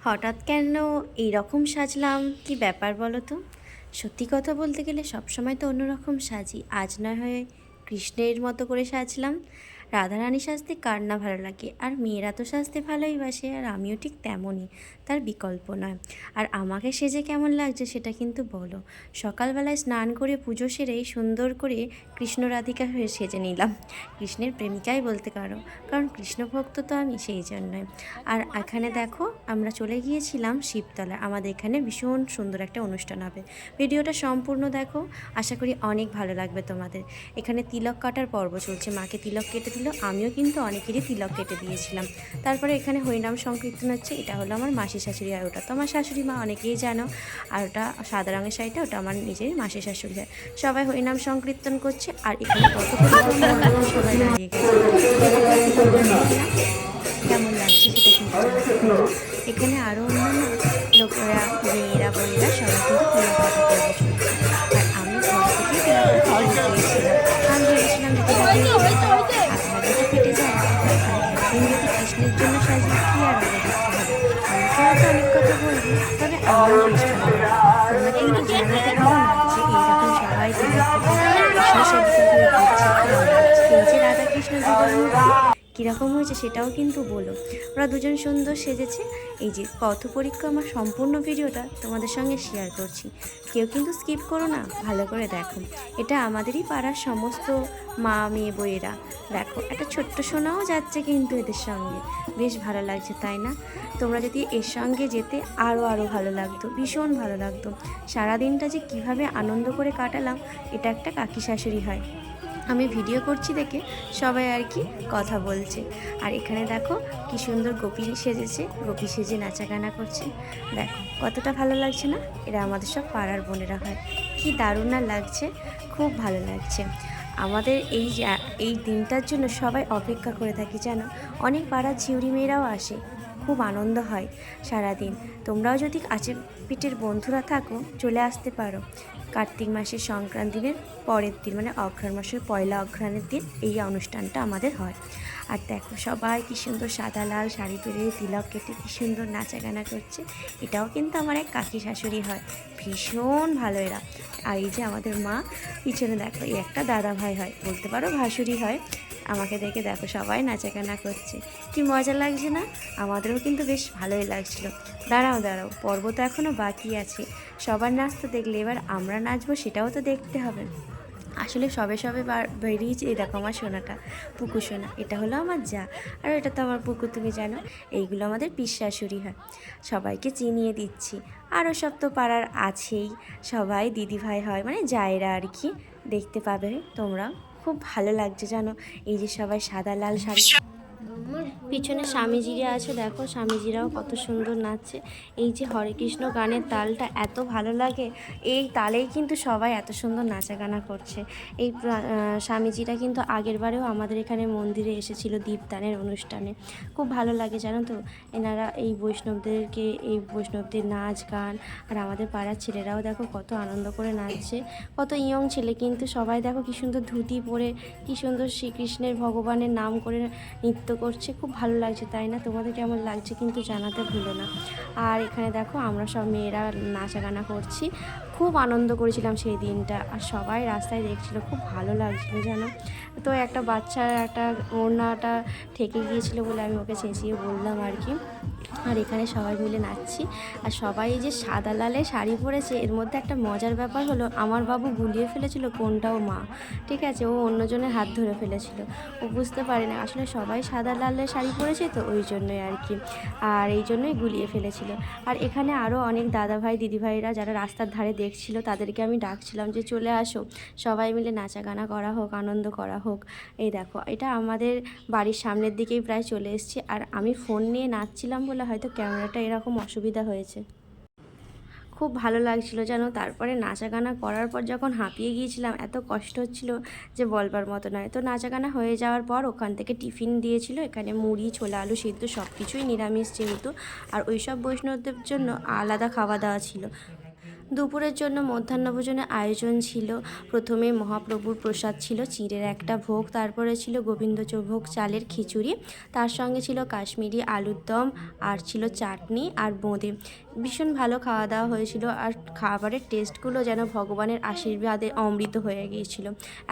হঠাৎ কেন এইরকম সাজলাম, কি ব্যাপার বলো তো? সত্যি কথা বলতে গেলে সবসময় তো অন্যরকম সাজি, আজ না হয় কৃষ্ণের মতো করে সাজলাম। রাধারানী সাজতে কার না ভালো লাগে, আর মেয়েরা তো সাজতে ভালোই বাসে, আর আমিও ঠিক তেমনই, তার বিকল্প নয়। আর আমাকে সেজে কেমন লাগছে সেটা কিন্তু বলো। সকালবেলায় স্নান করে পুজো সেরেই সুন্দর করে কৃষ্ণ রাধিকা হয়ে সেজে নিলাম, কৃষ্ণের প্রেমিকাই বলতে পারো, কারণ কৃষ্ণ ভক্ত তো আমি, সেই জন্যই। আর এখানে দেখো আমরা চলে গিয়েছিলাম শিবতলা, আমাদের এখানে ভীষণ সুন্দর একটা অনুষ্ঠান হবে। ভিডিওটা সম্পূর্ণ দেখো, আশা করি অনেক ভালো লাগবে তোমাদের। এখানে তিলক কাটার পর্ব চলছে, মাকে তিলক কেটে দিল, আমিও কিন্তু অনেকেরই তিলক কেটে দিয়েছিলাম। তারপরে এখানে হরিনাম সংকীর্তন হচ্ছে, এটা হলো আমার মাসি শাশুড়ি হয়, ওটা তো আমার শাশুড়ি মা, অনেকেই জানো। আর ওটা সাদা রঙের শাড়িটা, ওটা আমার নিজের মাসি শাশুড়ি হয়। সবাই হরিনাম সংকীর্তন করছে, আর এখানে কত সবাই দাঁড়িয়ে গেছে। কেমন লাগছে সেটা কিন্তু জানাতে পারো। এখানে আরও অন্যান্য লোকেরা, মেয়েরা, বোনেরা সবাই কিন্তু তিলক কাটা করবে চলছে। আর আমি ঘর থেকে তিলক কাটা গিয়েছিলাম। আমি ভেবেছিলাম যদি হাত তো কেটে যায়, আর একদিন যদি কৃষ্ণের জন্য সাজি, কি আর আগে দেখতে হবে। অনেকেরা তো অনেক কথা বলবে, তবে আমারও বেশ ভালো লাগে। তোমরা কিন্তু জানাতে পারো না যে এইরকম সবাই তিলক কেটে কৃষ্ণ সেবিকা হয়ে ঘুরছে, কেমন লাগছে। এই যে রাধা কৃষ্ণ যুগল মূর্তি কীরকম হয়েছে সেটাও কিন্তু বলো। ওরা দুজন সুন্দর সেজেছে। এই যে পথ পরিক্রমা সম্পূর্ণ ভিডিওটা তোমাদের সঙ্গে শেয়ার করছি, কেউ কিন্তু স্কিপ করো না, ভালো করে দেখো। এটা আমাদেরই পাড়ার সমস্ত মা মেয়ে বইয়েরা, দেখো একটা ছোট্ট সোনাও যাচ্ছে কিন্তু এদের সঙ্গে, বেশ ভালো লাগছে তাই না? তোমরা যদি এর সঙ্গে যেতে আরও ভালো লাগতো, ভীষণ ভালো লাগতো। সারাদিনটা যে কিভাবে আনন্দ করে কাটালাম, এটা একটা কাকি শাশুড়ি হয়, আমি ভিডিও করছি দেখে সবাই আর কি কথা বলছে। আর এখানে দেখো কি সুন্দর গোপী সেজেছে, গোপী সেজে নাচা গানা করছে, দেখো কতটা ভালো লাগছে না? এরা আমাদের সব পাড়ার বোনেরা হয়, কি দারুণ না লাগছে, খুব ভালো লাগছে। আমাদের এই দিনটার জন্য সবাই অপেক্ষা করে থাকি জানো। অনেক পাড়ার ঝিউরি মেয়েরাও আসে, খুব আনন্দ হয় সারাদিন। তোমরাও যদি কাছে পিঠের বন্ধুরা থাকো, চলে আসতে পারো। কার্তিক মাসের সংক্রান্তির পরের দিন, মানে অঘ্রাণ মাসের পয়লা অঘ্রাণের দিন এই অনুষ্ঠানটা আমাদের হয়। আর দেখো সবাই কী সুন্দর সাদা লাল শাড়ি পরে তিলক কেটে কী সুন্দর নাচা গানা করছে। এটাও কিন্তু আমার এক কাকি শাশুড়ি হয়, ভীষণ ভালো এরা। আর এই যে আমাদের মা পিছনে দেখো, এই একটা দাদা ভাই হয়, বলতে পারো ভাসুরি হয়। আমাকে দেখে দেখো সবাই নাচাগানা করছে, কি মজা লাগছে না? আমাদেরও কিন্তু বেশ ভালোই লাগছিল। দাঁড়াও দাঁড়াও, পর্ব তো এখনও বাকি আছে। সবার নাচ তো দেখলে, এবার আমরা নাচবো সেটাও তো দেখতে হবে। আসলে সবে সবে বেরিয়েছে, এই দেখো আমার সোনাটা, পুকু সোনা, এটা হলো আমার যা, আর এটা তো আমার পুকু, তুমি জানো। এইগুলো আমাদের পিসশাশুড়ি হয়, সবাইকে চিনিয়ে দিচ্ছি। আরও সব তো পাড়ার আছেই, সবাই দিদিভাই হয়, মানে জায়েরা আর কি, দেখতে পাবে তোমরা। খুব ভালো লাগছে জানো, এই যে সবাই সাদা লাল শাড়ি, পিছনে স্বামীজিরা আছে, দেখো স্বামীজিরাও কত সুন্দর নাচছে। এই যে হরে কৃষ্ণ গানের তালটা এত ভালো লাগে, এই তালেই কিন্তু সবাই এত সুন্দর নাচা গানা করছে। এই স্বামীজিরা কিন্তু আগের বারেও আমাদের এখানে মন্দিরে এসেছিল দীপদানের অনুষ্ঠানে, খুব ভালো লাগে জানো তো। এনারা এই বৈষ্ণবদেরকে, এই বৈষ্ণবদের নাচ গান, আর আমাদের পাড়ার ছেলেরাও দেখো কত আনন্দ করে নাচছে, কত ইয়ং ছেলে কিন্তু সবাই দেখো কী সুন্দর ধুতি পরে, কী সুন্দর শ্রীকৃষ্ণের ভগবানের নাম করে নৃত্য করছে, খুব ভালো লাগছে তাই না? তোমাদের কেমন লাগছে কিন্তু জানাতে ভুলো না। আর এখানে দেখো আমরা সব মেয়েরা নাচা গানা করছি, খুব আনন্দ করেছিলাম সেই দিনটা, আর সবাই রাস্তায় দেখছিল, খুব ভালো লাগছিল জানো। তো একটা বাচ্চার একটা ওড়নাটা ঠেকে গিয়েছিলো বলে আমি ওকে চেঁচিয়ে বললাম আর কি। আর এখানে সবাই মিলে নাচছি, আর সবাই এই যে সাদা লালে শাড়ি পরেছে, এর মধ্যে একটা মজার ব্যাপার হলো, আমার বাবু গুলিয়ে ফেলেছিল কোনটাও মা, ঠিক আছে, ও অন্যজনের হাত ধরে ফেলেছিল, ও বুঝতে পারে না আসলে সবাই সাদা লালের শাড়ি পরেছে তো, ওই জন্যই আর কি, আর এই জন্যই গুলিয়ে ফেলেছিল। আর এখানে আরও অনেক দাদাভাই দিদিভাইরা যারা রাস্তার ধারে দেখছিল, তাদেরকে আমি ডাকছিলাম যে চলে আসো, সবাই মিলে নাচা গানা করা হোক, আনন্দ করা হোক। এই দেখো এটা আমাদের বাড়ির সামনের দিকেই প্রায় চলে এসেছি, আর আমি ফোন নিয়ে নাচছিলাম বলে হয়তো ক্যামেরাটা এরকম অসুবিধা হয়েছে। খুব ভালো লাগছিলো জানো। তারপরে নাচা গানা করার পর যখন হাঁপিয়ে গিয়েছিলাম, এত কষ্ট হচ্ছিল যে বলবার মতো নয়। তো নাচা গানা হয়ে যাওয়ার পর ওখান থেকে টিফিন দিয়েছিল, এখানে মুড়ি, ছোলা, আলু সিদ্ধ, সব কিছুই নিরামিষ যেহেতু, আর ওই সব বৈষ্ণবদের জন্য আলাদা খাওয়া দাওয়া ছিল। দুপুরের জন্য মধ্যাহ্নভোজনের আয়োজন ছিল। প্রথমে মহাপ্রভুর প্রসাদ ছিল চিঁড়ের একটা ভোগ, তারপরে ছিল গোবিন্দভোগ চালের খিচুড়ি, তার সঙ্গে ছিল কাশ্মীরি আলুর দম, আর ছিল চাটনি আর বোঁদে। ভীষণ ভালো খাওয়া দাওয়া হয়েছিল, আর খাবারের টেস্টগুলো যেন ভগবানের আশীর্বাদে অমৃত হয়ে গিয়েছিল।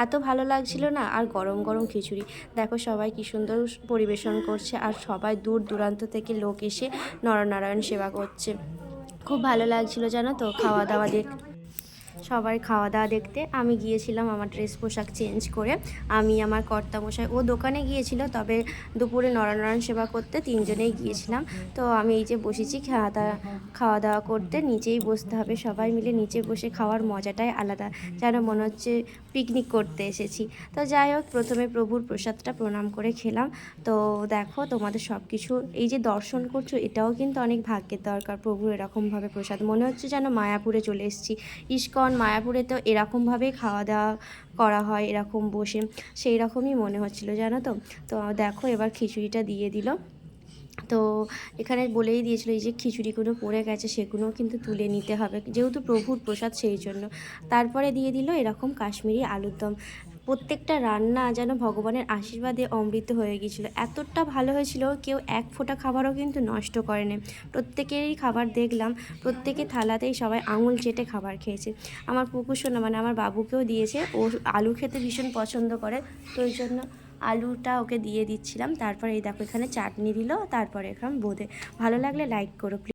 এত ভালো লাগছিল না। আর গরম গরম খিচুড়ি, দেখো সবাই কী সুন্দর পরিবেশন করছে, আর সবাই দূর দূরান্ত থেকে লোক এসে নরনারায়ণ সেবা করছে। খুব ভালো লাগছিল জানো তো খাওয়া দাওয়া সবার খাওয়া দাওয়া দেখতে। আমি গিয়েছিলাম আমার ড্রেস পোশাক চেঞ্জ করে। আমি, আমার কর্তামশাই, ও দোকানে গিয়েছিল, তবে দুপুরে নরনারায়ণ সেবা করতে তিনজনেই গিয়েছিলাম। তো আমি এই যে বসেছি খাওয়া দাওয়া করতে, নিচেই বসতে হবে, সবাই মিলে নিচে বসে খাওয়ার মজাটাই আলাদা, যেন মনে হচ্ছে পিকনিক করতে এসেছি। তো যাই হোক, প্রথমে প্রভুর প্রসাদটা প্রণাম করে খেলাম। তো দেখো তোমাদের সব কিছু এই যে দর্শন করছো, এটাও কিন্তু অনেক ভাগ্যের দরকার। প্রভুর এরকমভাবে প্রসাদ, মনে হচ্ছে যেন মায়াপুরে চলে এসেছি। ইস্কন মায়াপুরে তো এরকমভাবেই খাওয়া দাওয়া করা হয়, এরকম বসে, সেই রকমই মনে হচ্ছিলো জানো তো। তো দেখো এবার খিচুড়িটা দিয়ে দিল। তো এখানে বলেই দিয়েছিলো এই যে খিচুড়িগুলো পড়ে গেছে সেগুলো কিন্তু তুলে নিতে হবে, যেহেতু প্রভুর প্রসাদ সেই জন্য। তারপরে দিয়ে দিল এরকম কাশ্মীরি আলুর দম। প্রত্যেকটা রান্না যেন ভগবানের আশীর্বাদে অমৃত হয়ে গিয়েছিলো, এতটা ভালো হয়েছিল, কেউ এক ফোঁটা খাবারও কিন্তু নষ্ট করেনি। প্রত্যেকেরই খাবার দেখলাম, প্রত্যেকে থালাতেই সবাই আঙুল চেটে খাবার খেয়েছে। আমার পুকুর সোনা মানে আমার বাবুকেও দিয়েছে, ও আলু খেতে ভীষণ পছন্দ করে, তো ওই জন্য আলুটা ওকে দিয়ে দিচ্ছিলাম। তারপরে এই দেখো এখানে চাটনি দিল, তারপরে এখানে বোঁদে। ভালো লাগলে লাইক করো প্লিজ।